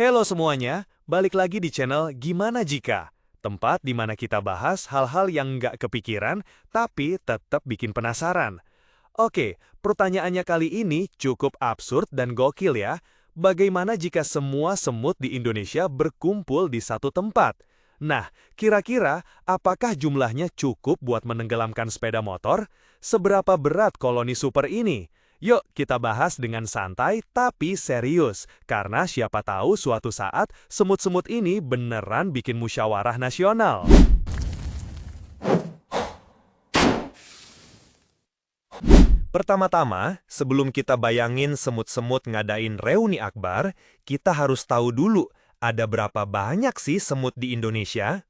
Halo semuanya, balik lagi di channel Gimana Jika? Tempat di mana kita bahas hal-hal yang nggak kepikiran, tapi tetap bikin penasaran. Oke, pertanyaannya kali ini cukup absurd dan gokil ya. Bagaimana jika semua semut di Indonesia berkumpul di satu tempat? Nah, kira-kira apakah jumlahnya cukup buat menenggelamkan sepeda motor? Seberapa berat koloni super ini? Yuk kita bahas dengan santai tapi serius, karena siapa tahu suatu saat semut-semut ini beneran bikin musyawarah nasional. Pertama-tama, sebelum kita bayangin semut-semut ngadain reuni akbar, kita harus tahu dulu ada berapa banyak sih semut di Indonesia.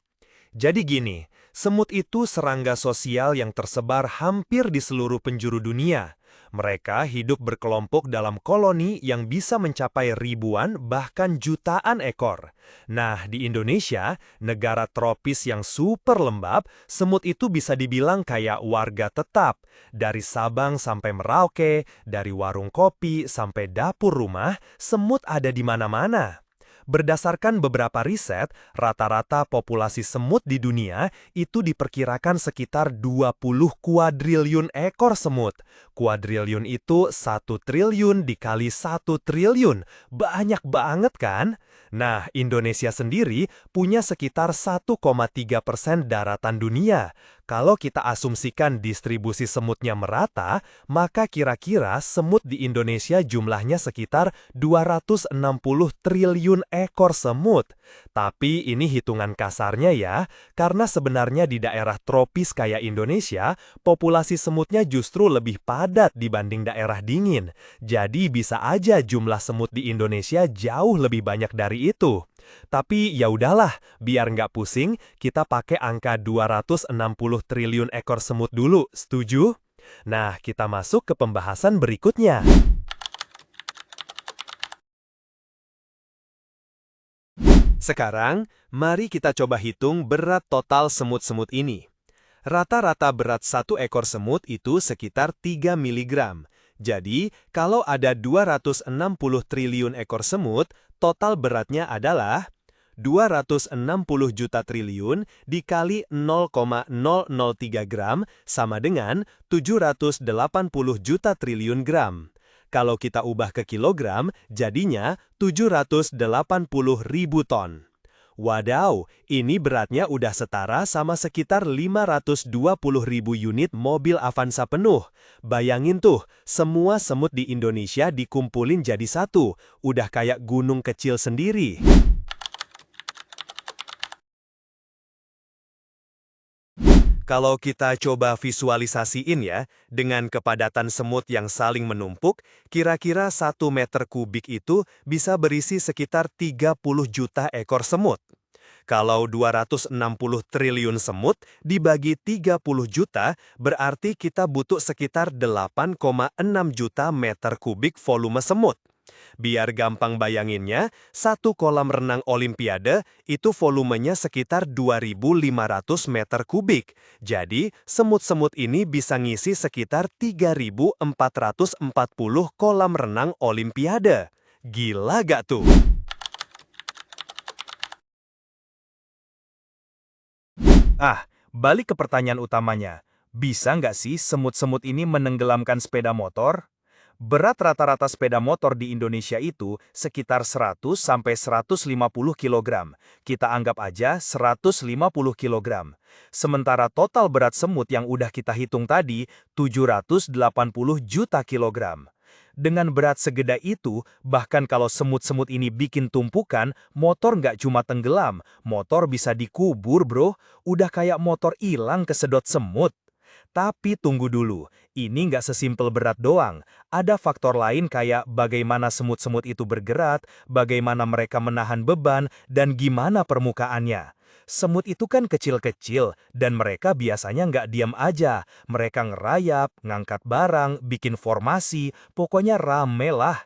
Jadi gini, semut itu serangga sosial yang tersebar hampir di seluruh penjuru dunia. Mereka hidup berkelompok dalam koloni yang bisa mencapai ribuan bahkan jutaan ekor. Nah, di Indonesia, negara tropis yang super lembab, semut itu bisa dibilang kayak warga tetap. Dari Sabang sampai Merauke, dari warung kopi sampai dapur rumah, semut ada di mana-mana. Berdasarkan beberapa riset, rata-rata populasi semut di dunia itu diperkirakan sekitar 20 kuadriliun ekor semut. Kuadriliun itu 1 triliun dikali 1 triliun. Banyak banget kan? Nah, Indonesia sendiri punya sekitar 1,3% daratan dunia. Kalau kita asumsikan distribusi semutnya merata, maka kira-kira semut di Indonesia jumlahnya sekitar 260 triliun ekor semut. Tapi ini hitungan kasarnya ya, karena sebenarnya di daerah tropis kayak Indonesia, populasi semutnya justru lebih padat dibanding daerah dingin. Jadi bisa aja jumlah semut di Indonesia jauh lebih banyak dari itu. Tapi ya udahlah, biar nggak pusing, kita pakai angka 260 triliun ekor semut dulu, setuju? Nah, kita masuk ke pembahasan berikutnya. Sekarang, mari kita coba hitung berat total semut-semut ini. Rata-rata berat satu ekor semut itu sekitar 3 miligram. Jadi, kalau ada 260 triliun ekor semut, total beratnya adalah 260 juta triliun dikali 0,003 gram sama dengan 780 juta triliun gram. Kalau kita ubah ke kilogram, jadinya 780 ribu ton. Wadaw, ini beratnya udah setara sama sekitar 520 ribu unit mobil Avanza penuh. Bayangin tuh, semua semut di Indonesia dikumpulin jadi satu, udah kayak gunung kecil sendiri. Kalau kita coba visualisasiin ya, dengan kepadatan semut yang saling menumpuk, kira-kira 1 meter kubik itu bisa berisi sekitar 30 juta ekor semut. Kalau 260 triliun semut dibagi 30 juta, berarti kita butuh sekitar 8,6 juta meter kubik volume semut. Biar gampang bayanginnya, satu kolam renang Olimpiade itu volumenya sekitar 2.500 meter kubik. Jadi, semut-semut ini bisa ngisi sekitar 3.440 kolam renang Olimpiade. Gila gak tuh? Balik ke pertanyaan utamanya. Bisa nggak sih semut-semut ini menenggelamkan sepeda motor? Berat rata-rata sepeda motor di Indonesia itu sekitar 100 sampai 150 kg. Kita anggap aja 150 kg. Sementara total berat semut yang udah kita hitung tadi 780 juta kilogram. Dengan berat segede itu, bahkan kalau semut-semut ini bikin tumpukan, motor nggak cuma tenggelam, motor bisa dikubur bro, udah kayak motor hilang kesedot semut. Tapi tunggu dulu, ini nggak sesimpel berat doang. Ada faktor lain kayak bagaimana semut-semut itu bergerak, bagaimana mereka menahan beban, dan gimana permukaannya. Semut itu kan kecil-kecil, dan mereka biasanya nggak diam aja. Mereka ngerayap, ngangkat barang, bikin formasi, pokoknya rame lah.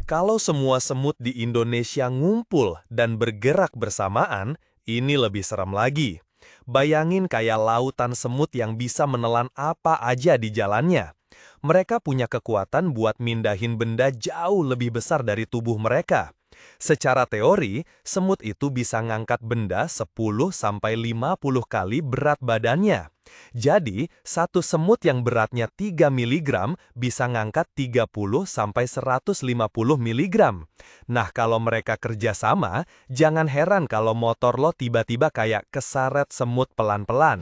Kalau semua semut di Indonesia ngumpul dan bergerak bersamaan, ini lebih serem lagi. Bayangin kayak lautan semut yang bisa menelan apa aja di jalannya. mereka punya kekuatan buat mindahin benda jauh lebih besar dari tubuh mereka. Secara teori, semut itu bisa ngangkat benda 10-50 kali berat badannya. Jadi, satu semut yang beratnya 3 mg bisa ngangkat 30-150 mg. Nah, kalau mereka kerjasama, jangan heran kalau motor lo tiba-tiba kayak keseret semut pelan-pelan.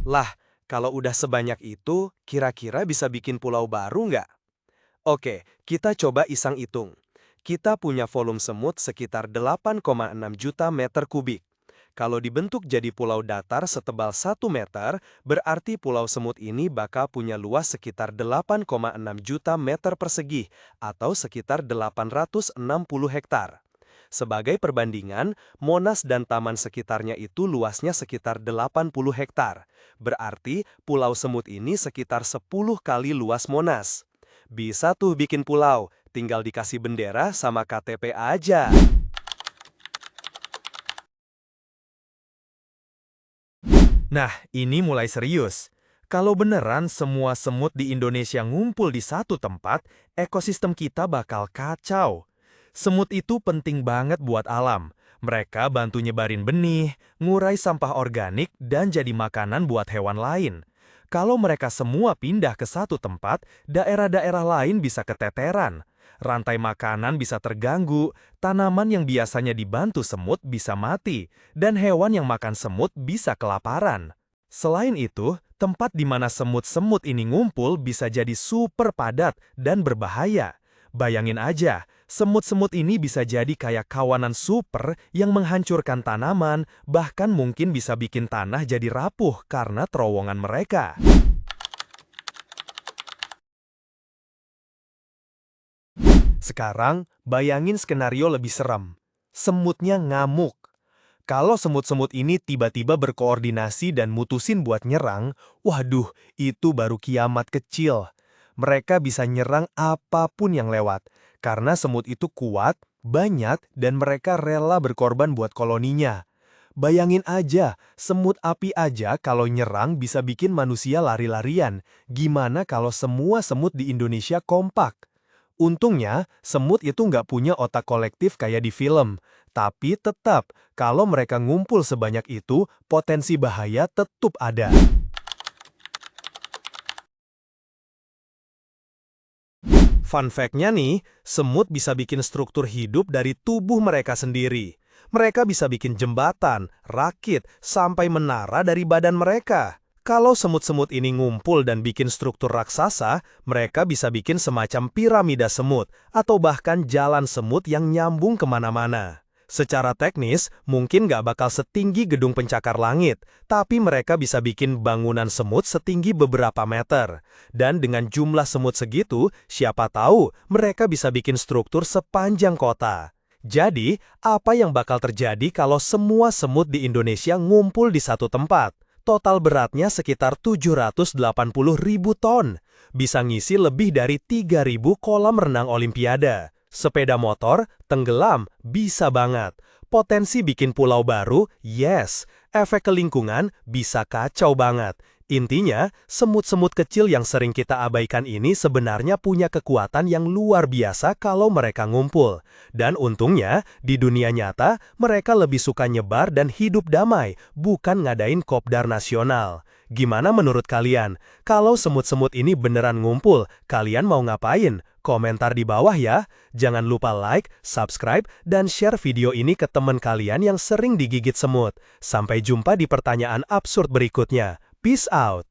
Lah, kalau udah sebanyak itu, kira-kira bisa bikin pulau baru nggak? Oke, kita coba iseng hitung. Kita punya volume semut sekitar 8,6 juta meter kubik. Kalau dibentuk jadi pulau datar setebal 1 meter, berarti pulau semut ini bakal punya luas sekitar 8,6 juta meter persegi, atau sekitar 860 hektar. Sebagai perbandingan, Monas dan taman sekitarnya itu luasnya sekitar 80 hektar. Berarti pulau semut ini sekitar 10 kali luas Monas. Bisa tuh bikin pulau, tinggal dikasih bendera sama KTP aja. Nah, ini mulai serius. Kalau beneran semua semut di Indonesia ngumpul di satu tempat, ekosistem kita bakal kacau. Semut itu penting banget buat alam. Mereka bantu nyebarin benih, ngurai sampah organik, dan jadi makanan buat hewan lain. Kalau mereka semua pindah ke satu tempat, daerah-daerah lain bisa keteteran. Rantai makanan bisa terganggu, tanaman yang biasanya dibantu semut bisa mati, dan hewan yang makan semut bisa kelaparan. Selain itu, tempat di mana semut-semut ini ngumpul bisa jadi super padat dan berbahaya. Bayangin aja, semut-semut ini bisa jadi kayak kawanan super yang menghancurkan tanaman, bahkan mungkin bisa bikin tanah jadi rapuh karena terowongan mereka. Sekarang, bayangin skenario lebih serem. Semutnya ngamuk. Kalau semut-semut ini tiba-tiba berkoordinasi dan mutusin buat nyerang, waduh, itu baru kiamat kecil. Mereka bisa nyerang apapun yang lewat, karena semut itu kuat, banyak, dan mereka rela berkorban buat koloninya. Bayangin aja, semut api aja kalau nyerang bisa bikin manusia lari-larian. Gimana kalau semua semut di Indonesia kompak? Untungnya, semut itu nggak punya otak kolektif kayak di film. Tapi tetap, kalau mereka ngumpul sebanyak itu, potensi bahaya tetap ada. Fun fact-nya nih, semut bisa bikin struktur hidup dari tubuh mereka sendiri. Mereka bisa bikin jembatan, rakit, sampai menara dari badan mereka. Kalau semut-semut ini ngumpul dan bikin struktur raksasa, mereka bisa bikin semacam piramida semut, atau bahkan jalan semut yang nyambung kemana-mana. Secara teknis, mungkin nggak bakal setinggi gedung pencakar langit, tapi mereka bisa bikin bangunan semut setinggi beberapa meter. Dan dengan jumlah semut segitu, siapa tahu mereka bisa bikin struktur sepanjang kota. Jadi, apa yang bakal terjadi kalau semua semut di Indonesia ngumpul di satu tempat? Total beratnya sekitar 780.000 ton. Bisa ngisi lebih dari 3.000 kolam renang Olimpiade. Sepeda motor, tenggelam, bisa banget. Potensi bikin pulau baru, yes. Efek ke lingkungan, bisa kacau banget. Intinya, semut-semut kecil yang sering kita abaikan ini sebenarnya punya kekuatan yang luar biasa kalau mereka ngumpul. Dan untungnya, di dunia nyata, mereka lebih suka nyebar dan hidup damai, bukan ngadain kopdar nasional. Gimana menurut kalian? Kalau semut-semut ini beneran ngumpul, kalian mau ngapain? Komentar di bawah ya. Jangan lupa like, subscribe, dan share video ini ke teman kalian yang sering digigit semut. Sampai jumpa di pertanyaan absurd berikutnya. Peace out.